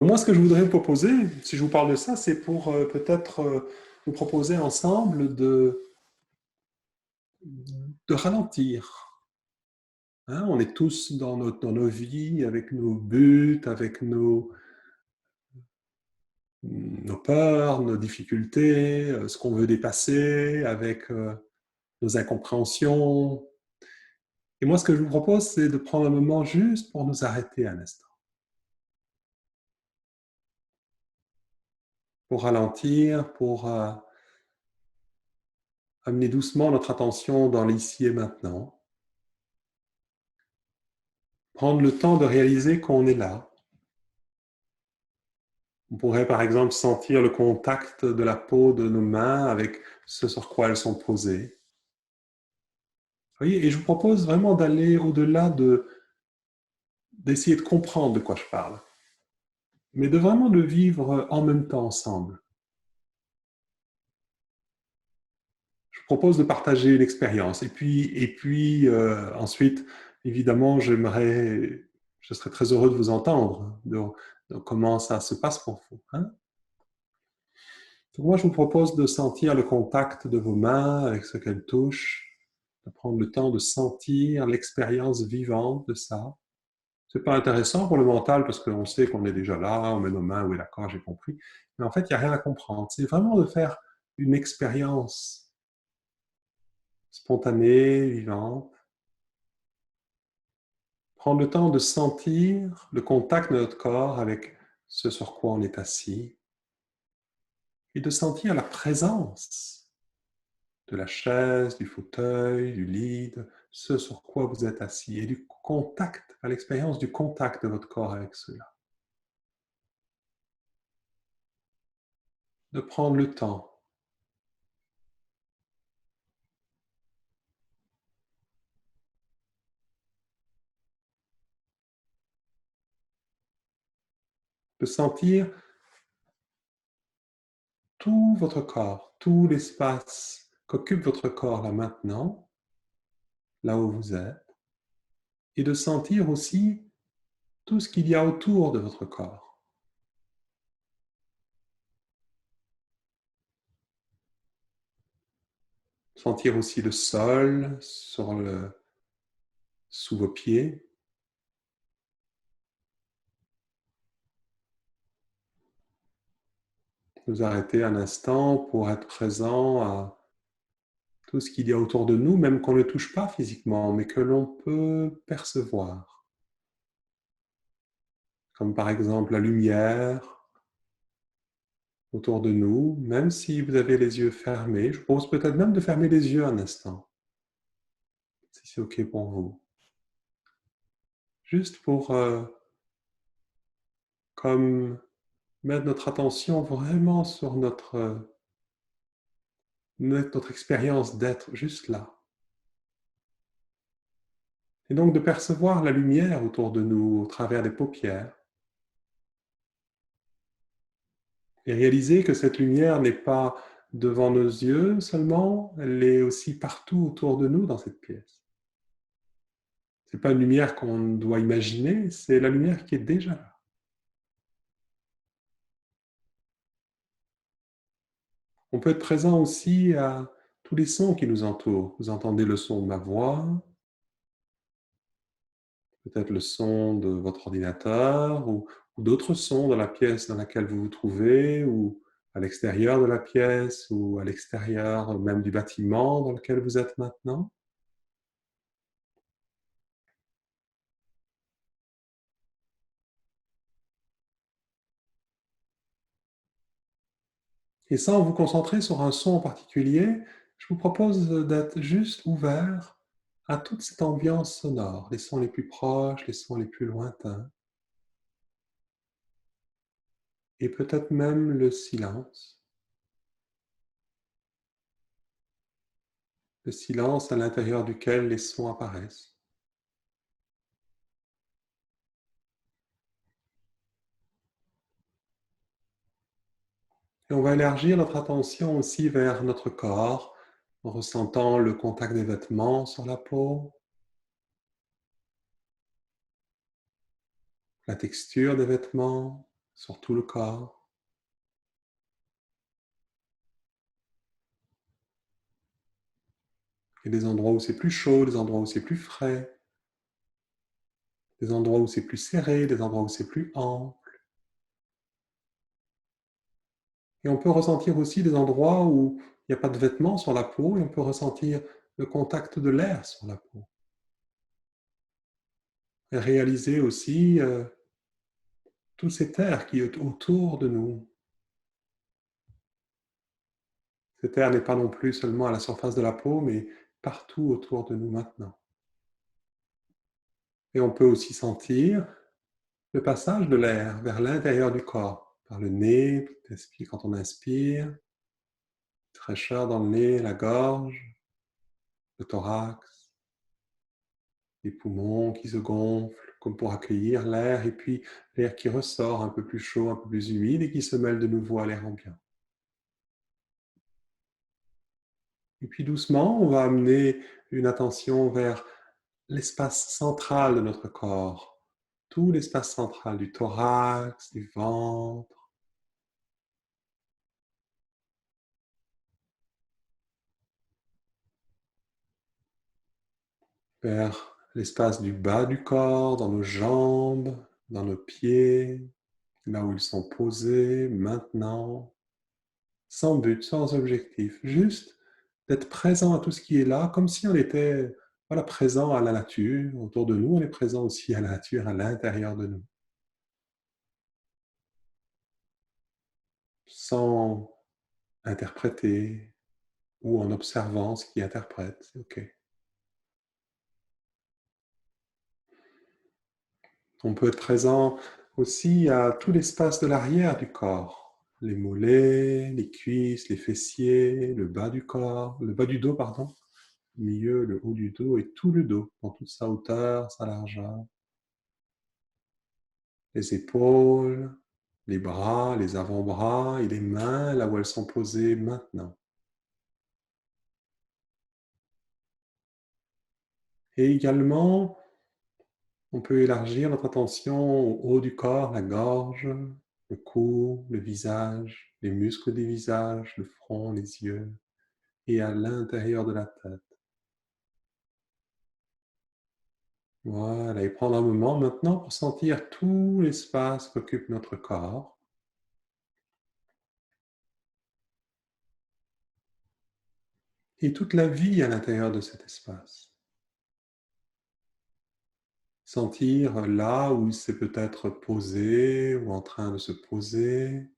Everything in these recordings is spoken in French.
Moi, ce que je voudrais vous proposer, si je vous parle de ça, c'est pour peut-être vous proposer ensemble de ralentir. Hein, on est tous dans nos vies, avec nos buts, avec nos peurs, nos difficultés, ce qu'on veut dépasser, avec nos incompréhensions. Et moi, ce que je vous propose, c'est de prendre un moment juste pour nous arrêter un instant, pour ralentir, pour amener doucement notre attention dans l'ici et maintenant. Prendre le temps de réaliser qu'on est là. On pourrait par exemple sentir le contact de la peau de nos mains avec ce sur quoi elles sont posées. Vous voyez, et je vous propose vraiment d'aller au-delà d'essayer de comprendre de quoi je parle, mais de vraiment le vivre en même temps ensemble. Je vous propose de partager l'expérience. Et puis ensuite, évidemment, je serais très heureux de vous entendre, de comment ça se passe pour vous. Hein. Donc moi, je vous propose de sentir le contact de vos mains avec ce qu'elles touchent, de prendre le temps de sentir l'expérience vivante de ça. C'est pas intéressant pour le mental parce qu'on sait qu'on est déjà là, on met nos mains, oui d'accord, j'ai compris. Mais en fait, il n'y a rien à comprendre. C'est vraiment de faire une expérience spontanée, vivante. Prendre le temps de sentir le contact de notre corps avec ce sur quoi on est assis et de sentir la présence de la chaise, du fauteuil, du lit, de ce sur quoi vous êtes assis et du contact, à l'expérience du contact de votre corps avec cela. De prendre le temps de sentir tout votre corps, tout l'espace qu'occupe votre corps là maintenant, là où vous êtes, et de sentir aussi tout ce qu'il y a autour de votre corps. Sentir aussi le sol sous vos pieds. Vous arrêtez un instant pour être présent à tout ce qu'il y a autour de nous, même qu'on ne touche pas physiquement, mais que l'on peut percevoir. Comme par exemple la lumière autour de nous, même si vous avez les yeux fermés. Je vous propose peut-être même de fermer les yeux un instant, si c'est OK pour vous. Juste pour comme mettre notre attention vraiment sur notre expérience d'être juste là. Et donc de percevoir la lumière autour de nous au travers des paupières. Et réaliser que cette lumière n'est pas devant nos yeux seulement, elle est aussi partout autour de nous dans cette pièce. Ce n'est pas une lumière qu'on doit imaginer, c'est la lumière qui est déjà là. On peut être présent aussi à tous les sons qui nous entourent. Vous entendez le son de ma voix, peut-être le son de votre ordinateur ou d'autres sons dans la pièce dans laquelle vous vous trouvez ou à l'extérieur de la pièce ou à l'extérieur même du bâtiment dans lequel vous êtes maintenant. Et sans vous concentrer sur un son en particulier, je vous propose d'être juste ouvert à toute cette ambiance sonore, les sons les plus proches, les sons les plus lointains, et peut-être même le silence à l'intérieur duquel les sons apparaissent. Et on va élargir notre attention aussi vers notre corps, en ressentant le contact des vêtements sur la peau, la texture des vêtements, sur tout le corps. Il y a des endroits où c'est plus chaud, des endroits où c'est plus frais, des endroits où c'est plus serré, des endroits où c'est plus ample. Et on peut ressentir aussi des endroits où il n'y a pas de vêtements sur la peau et on peut ressentir le contact de l'air sur la peau. Et réaliser aussi tout cet air qui est autour de nous. Cet air n'est pas non plus seulement à la surface de la peau, mais partout autour de nous maintenant. Et on peut aussi sentir le passage de l'air vers l'intérieur du corps, par le nez, quand on inspire, fraîcheur dans le nez, la gorge, le thorax, les poumons qui se gonflent comme pour accueillir l'air, et puis l'air qui ressort un peu plus chaud, un peu plus humide et qui se mêle de nouveau à l'air ambiant. Et puis doucement, on va amener une attention vers l'espace central de notre corps, tout l'espace central du thorax, du ventre, vers l'espace du bas du corps, dans nos jambes, dans nos pieds, là où ils sont posés maintenant, sans but, sans objectif, juste d'être présent à tout ce qui est là, comme si on était voilà, présent à la nature autour de nous, on est présent aussi à la nature à l'intérieur de nous, sans interpréter ou en observant ce qui interprète, c'est OK. On peut être présent aussi à tout l'espace de l'arrière du corps, les mollets, les cuisses, les fessiers, le bas du corps, le bas du dos, pardon, le milieu, le haut du dos et tout le dos, dans toute sa hauteur, sa largeur, les épaules, les bras, les avant-bras et les mains là où elles sont posées maintenant. Et également, on peut élargir notre attention au haut du corps, la gorge, le cou, le visage, les muscles des visages, le front, les yeux, et à l'intérieur de la tête. Voilà, et prendre un moment maintenant pour sentir tout l'espace qu'occupe notre corps et toute la vie à l'intérieur de cet espace. Sentir là où c'est peut-être posé ou en train de se poser,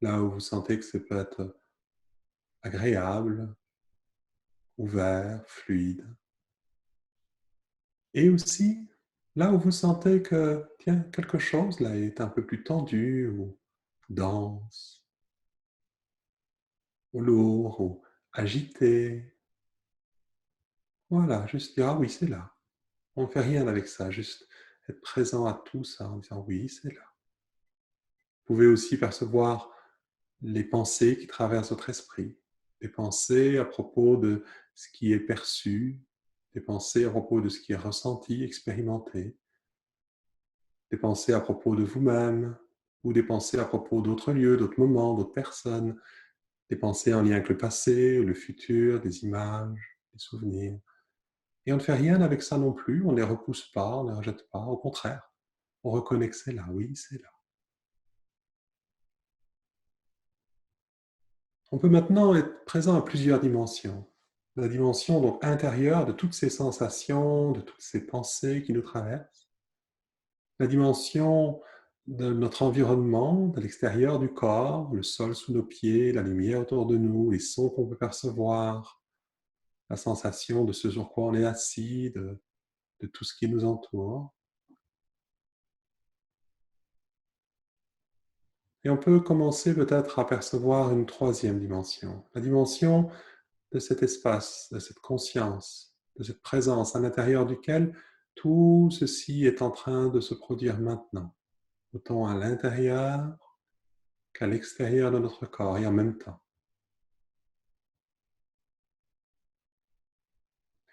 là où vous sentez que c'est peut-être agréable, ouvert, fluide. Et aussi, là où vous sentez que, tiens, quelque chose là est un peu plus tendu ou dense, ou lourd, ou agité. Voilà, juste dire, ah oui, c'est là. On ne fait rien avec ça, juste être présent à tout ça en disant, oui, c'est là. Vous pouvez aussi percevoir les pensées qui traversent votre esprit, des pensées à propos de ce qui est perçu, des pensées à propos de ce qui est ressenti, expérimenté, des pensées à propos de vous-même, ou des pensées à propos d'autres lieux, d'autres moments, d'autres personnes, des pensées en lien avec le passé, le futur, des images, des souvenirs. Et on ne fait rien avec ça non plus, on ne les repousse pas, on ne les rejette pas, au contraire, on reconnaît que c'est là, oui, c'est là. On peut maintenant être présent à plusieurs dimensions. La dimension donc intérieure de toutes ces sensations, de toutes ces pensées qui nous traversent. La dimension de notre environnement, de l'extérieur du corps, le sol sous nos pieds, la lumière autour de nous, les sons qu'on peut percevoir, la sensation de ce sur quoi on est assis, de tout ce qui nous entoure. Et on peut commencer peut-être à percevoir une troisième dimension, la dimension de cet espace, de cette conscience, de cette présence à l'intérieur duquel tout ceci est en train de se produire maintenant, autant à l'intérieur qu'à l'extérieur de notre corps et en même temps.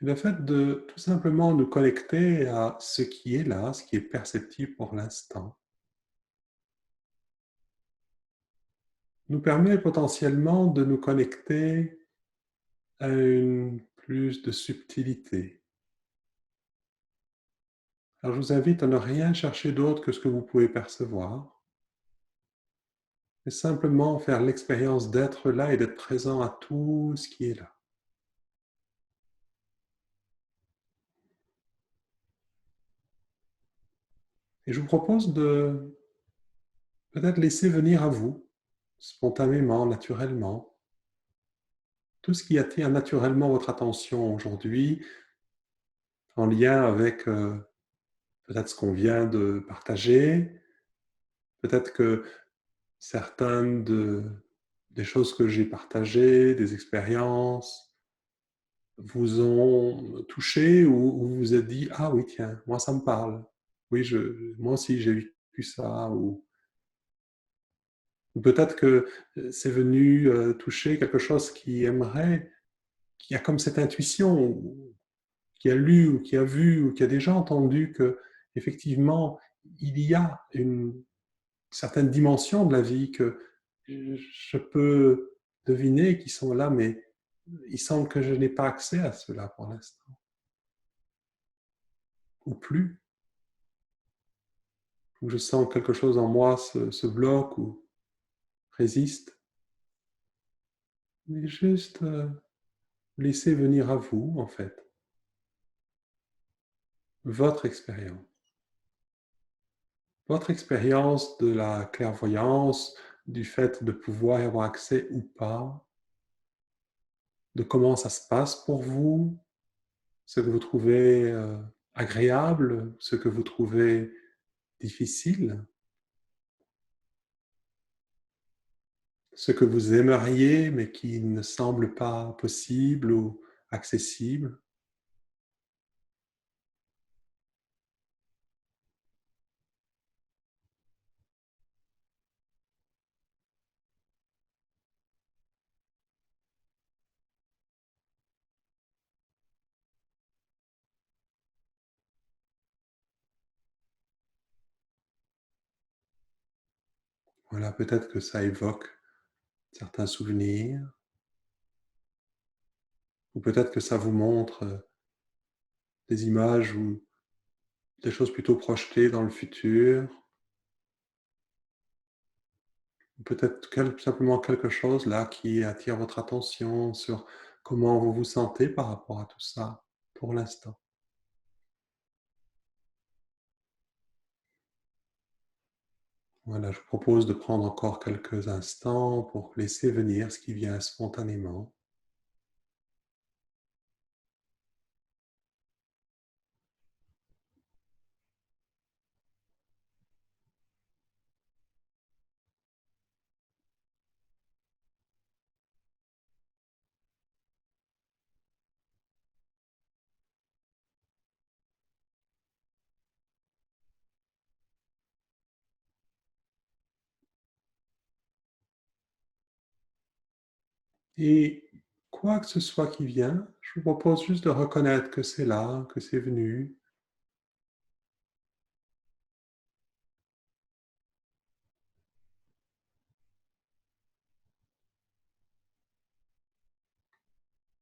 Et le fait de tout simplement nous connecter à ce qui est là, ce qui est perceptible pour l'instant, nous permet potentiellement de nous connecter à une plus de subtilité. Alors je vous invite à ne rien chercher d'autre que ce que vous pouvez percevoir, et simplement faire l'expérience d'être là et d'être présent à tout ce qui est là. Et je vous propose de peut-être laisser venir à vous, spontanément, naturellement, tout ce qui attire naturellement votre attention aujourd'hui, en lien avec peut-être ce qu'on vient de partager, peut-être que des choses que j'ai partagées, des expériences, vous ont touché ou vous vous êtes dit: «Ah oui, tiens, moi ça me parle. Oui, moi aussi j'ai vécu ça», ou peut-être que c'est venu toucher quelque chose qui a comme cette intuition, ou qui a lu ou qui a vu ou qui a déjà entendu que effectivement il y a une certaines dimensions de la vie que je peux deviner qui sont là, mais il semble que je n'ai pas accès à cela pour l'instant, ou plus, ou je sens que quelque chose en moi se bloque ou résiste. Mais juste laisser venir à vous, en fait, votre expérience. Votre expérience de la clairvoyance, du fait de pouvoir y avoir accès ou pas, de comment ça se passe pour vous, ce que vous trouvez agréable, ce que vous trouvez difficile, ce que vous aimeriez mais qui ne semble pas possible ou accessible. Voilà, peut-être que ça évoque certains souvenirs, ou peut-être que ça vous montre des images ou des choses plutôt projetées dans le futur, ou peut-être simplement quelque chose là qui attire votre attention sur comment vous vous sentez par rapport à tout ça pour l'instant. Voilà, je vous propose de prendre encore quelques instants pour laisser venir ce qui vient spontanément. Et quoi que ce soit qui vient, je vous propose juste de reconnaître que c'est là, que c'est venu.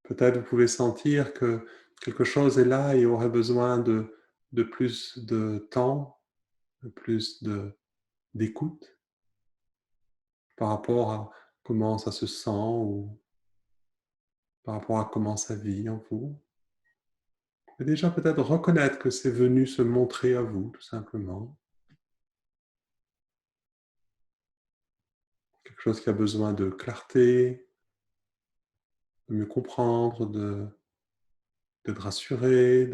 Peut-être vous pouvez sentir que quelque chose est là et aurait besoin de plus de temps, de plus d'écoute par rapport à comment ça se sent ou par rapport à comment ça vit en vous. Et déjà peut-être reconnaître que c'est venu se montrer à vous, tout simplement. Quelque chose qui a besoin de clarté, de mieux comprendre, d'être rassuré,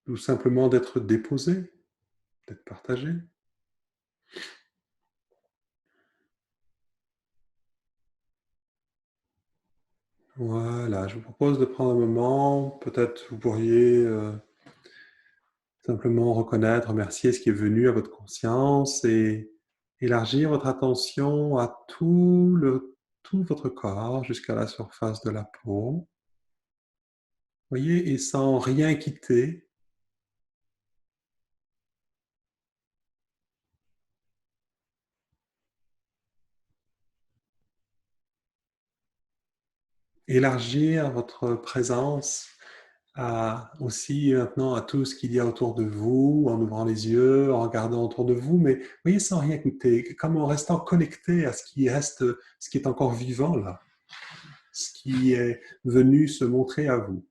ou simplement d'être déposé, d'être partagé. Voilà, je vous propose de prendre un moment, peut-être vous pourriez simplement reconnaître, remercier ce qui est venu à votre conscience et élargir votre attention à tout votre corps jusqu'à la surface de la peau. Voyez, et sans rien quitter, élargir votre présence aussi maintenant à tout ce qu'il y a autour de vous, en ouvrant les yeux, en regardant autour de vous, mais voyez, sans rien écouter, comme en restant connecté à ce qui reste, ce qui est encore vivant là, ce qui est venu se montrer à vous.